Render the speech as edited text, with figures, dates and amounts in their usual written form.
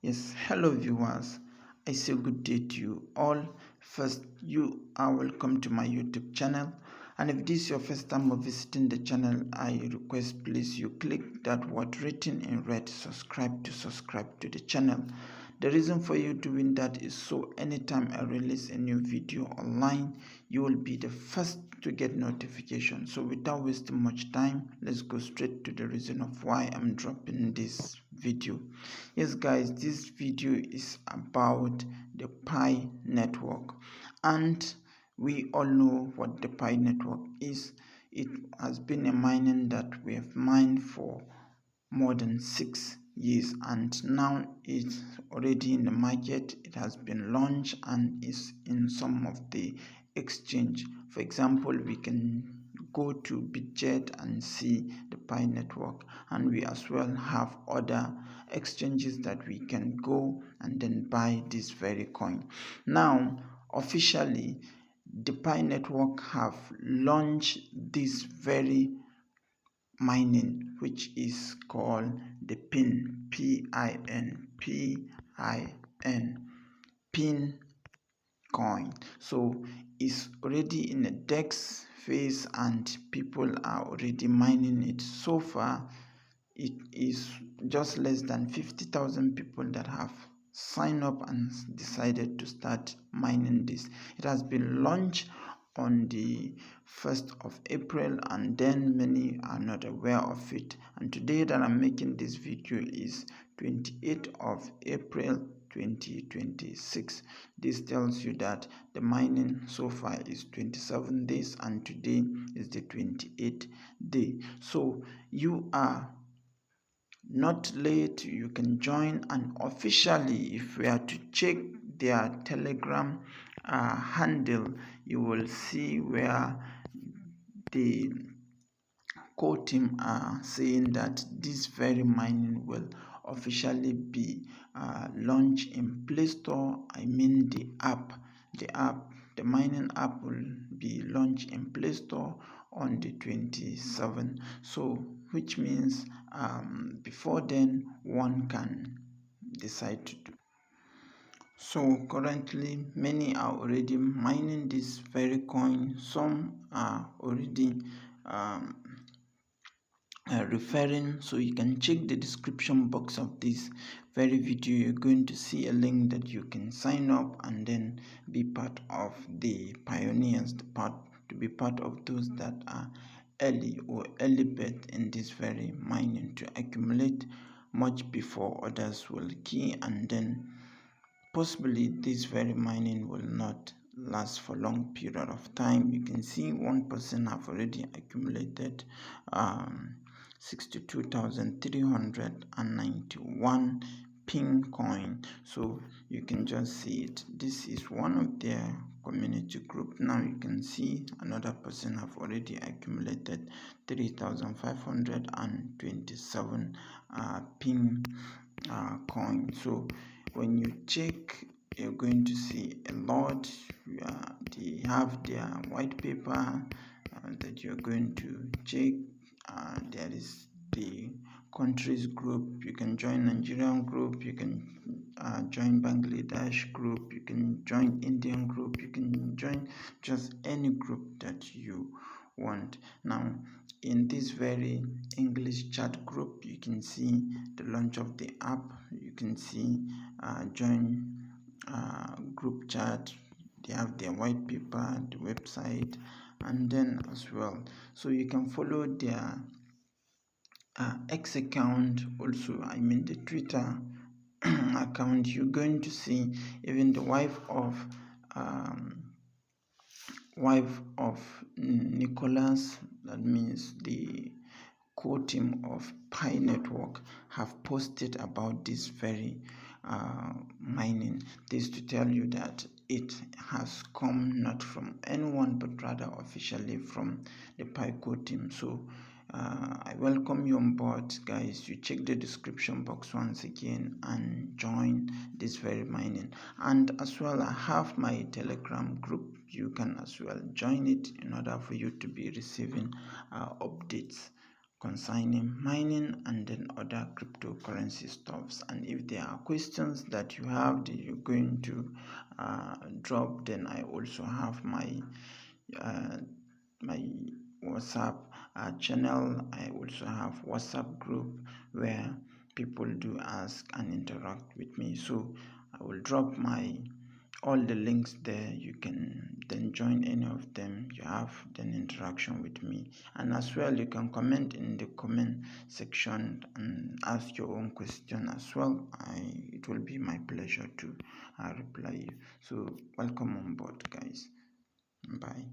Yes, hello viewers. I say good day to you all. First, you are welcome to my YouTube channel. And if this is your first time of visiting the channel, I request please you click that word written in red, subscribe to the channel. The reason for you doing that is so anytime I release a new video online, you will be the first to get notification. So without wasting much time, let's go straight to the reason of why I'm dropping this video. Yes guys, this video is about the Pi network, and we all know what the Pi network is. It has been a mining that we have mined for more than 6 years, and now it's already in the market. It has been launched and is in some of the exchange. For example, we can go to Bitget and see the Pi network, and we as well have other exchanges that we can go and then buy this very coin. Now officially the Pi network have launched this very mining, which is called the PIN coin. So it's already in the DEX phase and people are already mining it. So far it is just less than 50,000 people that have signed up and decided to start mining this. It has been launched on the 1st of April, and then many are not aware of it. And today that I'm making this video is 28th of April 2026. This tells you that the mining so far is 27 days and today is the 28th day. So you are not late. You can join, and officially if we are to check their Telegram handle, you will see where the core team are saying that this very mining will officially be launched in Play Store. I mean the mining app will be launched in Play Store on the 27th. So which means before then one can decide to do. So currently many are already mining this very coin. Some are already referring, so you can check the description box of this very video. You're going to see a link that you can sign up and then be part of the pioneers, to be part of those that are early bird in this very mining, to accumulate much before others will key, and then possibly this very mining will not last for long period of time. You can see one person have already accumulated 62,391 pin coin. So you can just see it. This is one of their community group. Now you can see another person have already accumulated 3,527 pin coin. So when you check, you're going to see a lot. They have their white paper that you're going to check. There is the countries group. You can join Nigerian group, you can join Bangladesh group, you can join Indian group, you can join just any group that you want. Now in this very English chat group, you can see the launch of the app. You can see join group chat. They have their white paper, the website, and then as well, so you can follow their X account also. I mean the Twitter account. You're going to see even the wife of Nicholas, that means the core team of Pi network, have posted about this very mining. This to tell you that it has come not from anyone but rather officially from the Pi core team. So I welcome you on board, guys. You check the description box once again and join this very mining. And as well, I have my Telegram group. You can as well join it in order for you to be receiving updates concerning mining and then other cryptocurrency stuffs. And if there are questions that you have that you're going to drop, then I also have my uh, my WhatsApp channel. I also have WhatsApp group where people do ask and interact with me. So I will drop my all the links there. You can then join any of them. You have then interaction with me, and as well you can comment in the comment section and ask your own question as well. It will be my pleasure to reply you. So welcome on board, guys. Bye.